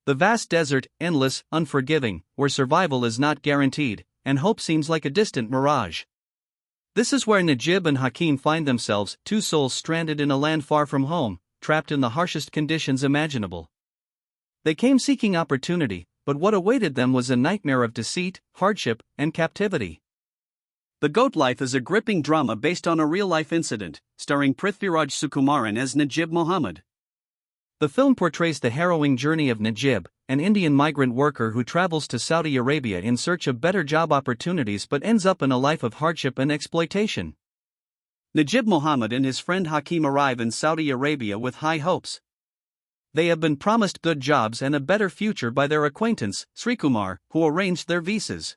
The vast desert, endless, unforgiving, where survival is not guaranteed, and hope seems like a distant mirage. This is where Najib and Hakim find themselves, two souls stranded in a land far from home, trapped in the harshest conditions imaginable. They came seeking opportunity, but what awaited them was a nightmare of deceit, hardship, and captivity. The Goat Life is a gripping drama based on a real-life incident, starring Prithviraj Sukumaran as Najib Mohammed. The film portrays the harrowing journey of Najib, an Indian migrant worker who travels to Saudi Arabia in search of better job opportunities but ends up in a life of hardship and exploitation. Najib Mohammed and his friend Hakim arrive in Saudi Arabia with high hopes. They have been promised good jobs and a better future by their acquaintance, Srikumar, who arranged their visas.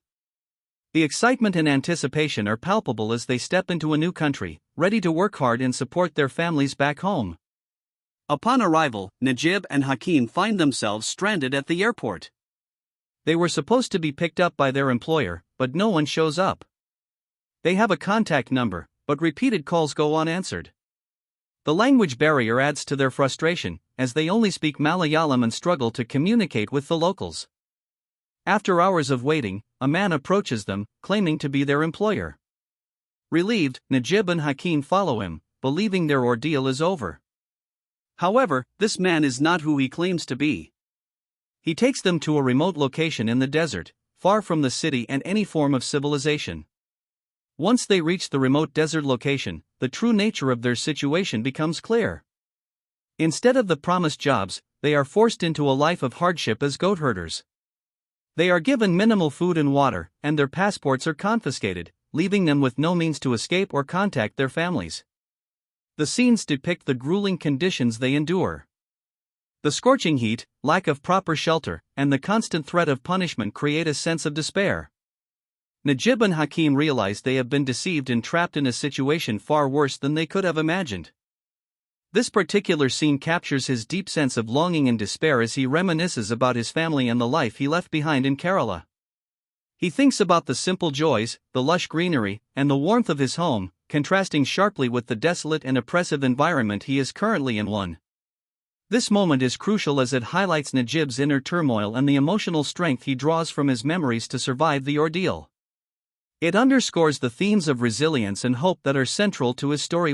The excitement and anticipation are palpable as they step into a new country, ready to work hard and support their families back home. Upon arrival, Najib and Hakim find themselves stranded at the airport. They were supposed to be picked up by their employer, but no one shows up. They have a contact number, but repeated calls go unanswered. The language barrier adds to their frustration, as they only speak Malayalam and struggle to communicate with the locals. After hours of waiting, a man approaches them, claiming to be their employer. Relieved, Najib and Hakim follow him, believing their ordeal is over. However, this man is not who he claims to be. He takes them to a remote location in the desert, far from the city and any form of civilization. Once they reach the remote desert location, the true nature of their situation becomes clear. Instead of the promised jobs, they are forced into a life of hardship as goat herders. They are given minimal food and water, and their passports are confiscated, leaving them with no means to escape or contact their families. The scenes depict the grueling conditions they endure. The scorching heat, lack of proper shelter, and the constant threat of punishment create a sense of despair. Najib and Hakim realize they have been deceived and trapped in a situation far worse than they could have imagined. This particular scene captures his deep sense of longing and despair as he reminisces about his family and the life he left behind in Kerala. He thinks about the simple joys, the lush greenery, and the warmth of his home, contrasting sharply with the desolate and oppressive environment he is currently in. This moment is crucial as it highlights Najib's inner turmoil and the emotional strength he draws from his memories to survive the ordeal. It underscores the themes of resilience and hope that are central to his story.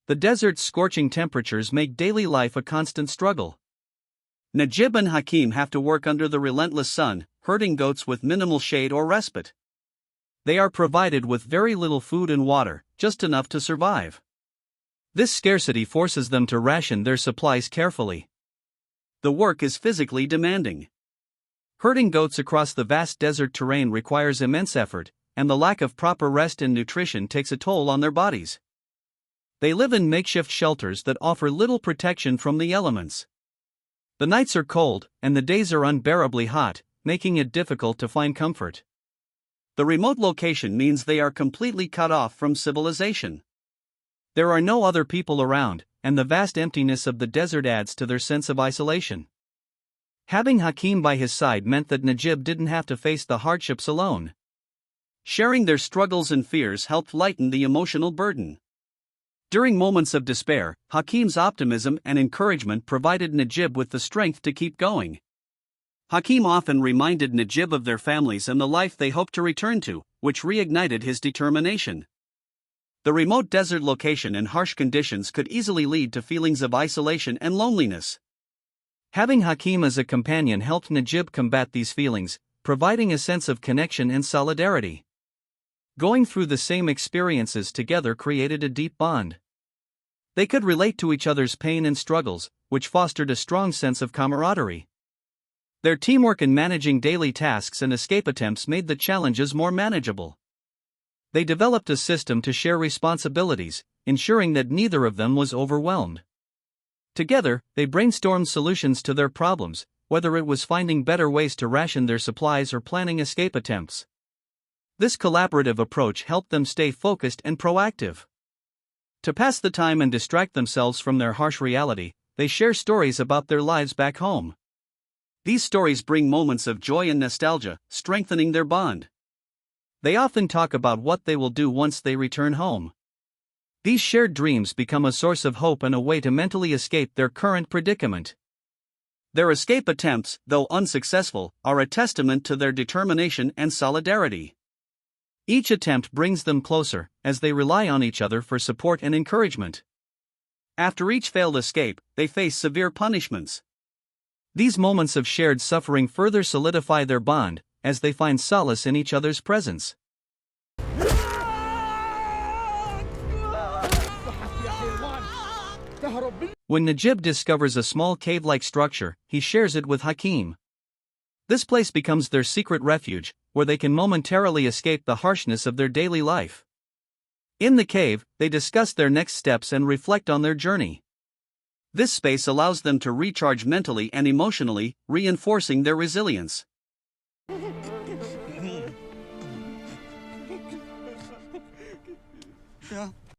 The desert's scorching temperatures make daily life a constant struggle. Najib and Hakim have to work under the relentless sun, herding goats with minimal shade or respite. They are provided with very little food and water, just enough to survive. This scarcity forces them to ration their supplies carefully. The work is physically demanding. Herding goats across the vast desert terrain requires immense effort, and the lack of proper rest and nutrition takes a toll on their bodies. They live in makeshift shelters that offer little protection from the elements. The nights are cold, and the days are unbearably hot, making it difficult to find comfort. The remote location means they are completely cut off from civilization. There are no other people around, and the vast emptiness of the desert adds to their sense of isolation. Having Hakim by his side meant that Najib didn't have to face the hardships alone. Sharing their struggles and fears helped lighten the emotional burden. During moments of despair, Hakim's optimism and encouragement provided Najib with the strength to keep going. Hakim often reminded Najib of their families and the life they hoped to return to, which reignited his determination. The remote desert location and harsh conditions could easily lead to feelings of isolation and loneliness. Having Hakim as a companion helped Najib combat these feelings, providing a sense of connection and solidarity. Going through the same experiences together created a deep bond. They could relate to each other's pain and struggles, which fostered a strong sense of camaraderie. Their teamwork in managing daily tasks and escape attempts made the challenges more manageable. They developed a system to share responsibilities, ensuring that neither of them was overwhelmed. Together, they brainstormed solutions to their problems, whether it was finding better ways to ration their supplies or planning escape attempts. This collaborative approach helped them stay focused and proactive. To pass the time and distract themselves from their harsh reality, they share stories about their lives back home. These stories bring moments of joy and nostalgia, strengthening their bond. They often talk about what they will do once they return home. These shared dreams become a source of hope and a way to mentally escape their current predicament. Their escape attempts, though unsuccessful, are a testament to their determination and solidarity. Each attempt brings them closer, as they rely on each other for support and encouragement. After each failed escape, they face severe punishments. These moments of shared suffering further solidify their bond, as they find solace in each other's presence. When Najib discovers a small cave-like structure, he shares it with Hakim. This place becomes their secret refuge, where they can momentarily escape the harshness of their daily life. In the cave, they discuss their next steps and reflect on their journey. This space allows them to recharge mentally and emotionally, reinforcing their resilience.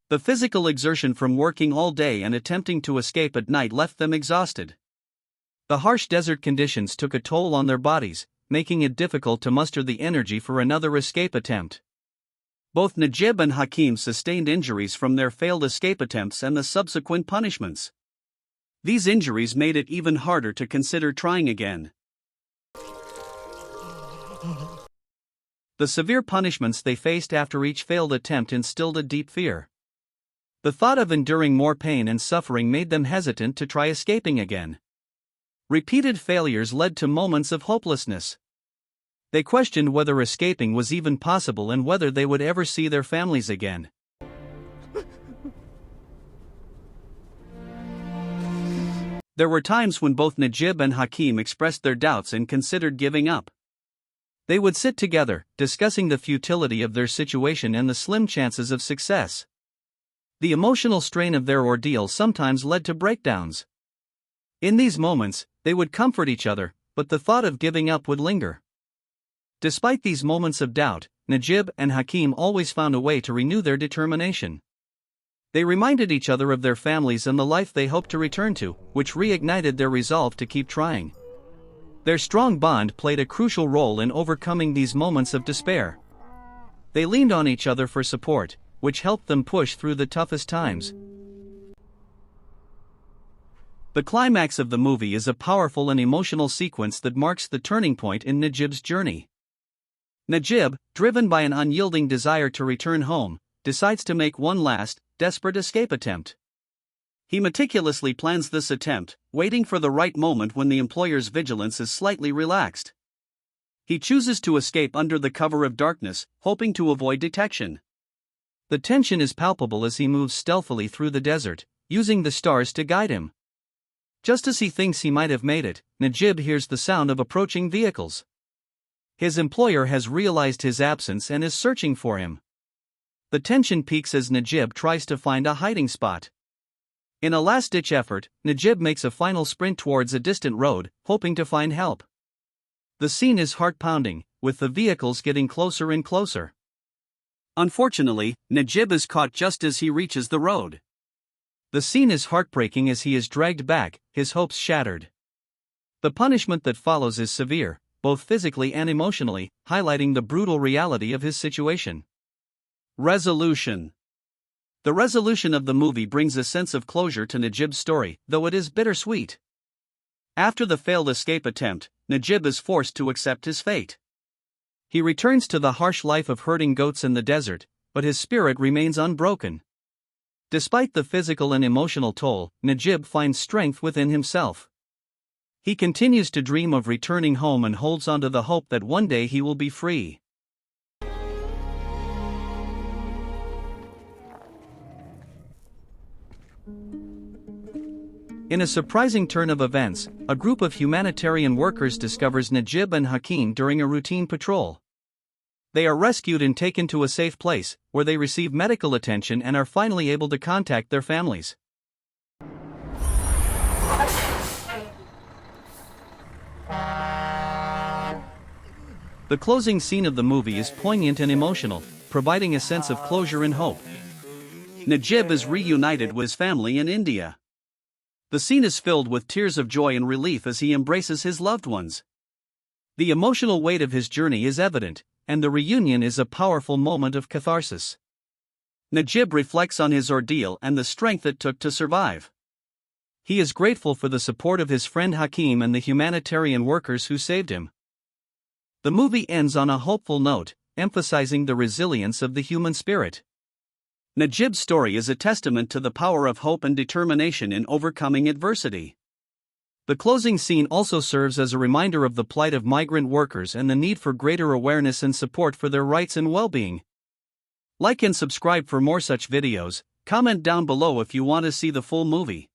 The physical exertion from working all day and attempting to escape at night left them exhausted. The harsh desert conditions took a toll on their bodies, making it difficult to muster the energy for another escape attempt. Both Najib and Hakim sustained injuries from their failed escape attempts and the subsequent punishments. These injuries made it even harder to consider trying again. The severe punishments they faced after each failed attempt instilled a deep fear. The thought of enduring more pain and suffering made them hesitant to try escaping again. Repeated failures led to moments of hopelessness. They questioned whether escaping was even possible and whether they would ever see their families again. There were times when both Najib and Hakim expressed their doubts and considered giving up. They would sit together, discussing the futility of their situation and the slim chances of success. The emotional strain of their ordeal sometimes led to breakdowns. In these moments, they would comfort each other, but the thought of giving up would linger. Despite these moments of doubt, Najib and Hakim always found a way to renew their determination. They reminded each other of their families and the life they hoped to return to, which reignited their resolve to keep trying. Their strong bond played a crucial role in overcoming these moments of despair. They leaned on each other for support, which helped them push through the toughest times. The climax of the movie is a powerful and emotional sequence that marks the turning point in Najib's journey. Najib, driven by an unyielding desire to return home, decides to make one last, desperate escape attempt. He meticulously plans this attempt, waiting for the right moment when the employer's vigilance is slightly relaxed. He chooses to escape under the cover of darkness, hoping to avoid detection. The tension is palpable as he moves stealthily through the desert, using the stars to guide him. Just as he thinks he might have made it, Najib hears the sound of approaching vehicles. His employer has realized his absence and is searching for him. The tension peaks as Najib tries to find a hiding spot. In a last-ditch effort, Najib makes a final sprint towards a distant road, hoping to find help. The scene is heart-pounding, with the vehicles getting closer and closer. Unfortunately, Najib is caught just as he reaches the road. The scene is heartbreaking as he is dragged back, his hopes shattered. The punishment that follows is severe, both physically and emotionally, highlighting the brutal reality of his situation. Resolution. The resolution of the movie brings a sense of closure to Najib's story, though it is bittersweet. After the failed escape attempt, Najib is forced to accept his fate. He returns to the harsh life of herding goats in the desert, but his spirit remains unbroken. Despite the physical and emotional toll, Najib finds strength within himself. He continues to dream of returning home and holds on to the hope that one day he will be free. In a surprising turn of events, a group of humanitarian workers discovers Najib and Hakim during a routine patrol. They are rescued and taken to a safe place, where they receive medical attention and are finally able to contact their families. The closing scene of the movie is poignant and emotional, providing a sense of closure and hope. Najib is reunited with his family in India. The scene is filled with tears of joy and relief as he embraces his loved ones. The emotional weight of his journey is evident, and the reunion is a powerful moment of catharsis. Najib reflects on his ordeal and the strength it took to survive. He is grateful for the support of his friend Hakim and the humanitarian workers who saved him. The movie ends on a hopeful note, emphasizing the resilience of the human spirit. Najib's story is a testament to the power of hope and determination in overcoming adversity. The closing scene also serves as a reminder of the plight of migrant workers and the need for greater awareness and support for their rights and well-being. Like and subscribe for more such videos. Comment down below if you want to see the full movie.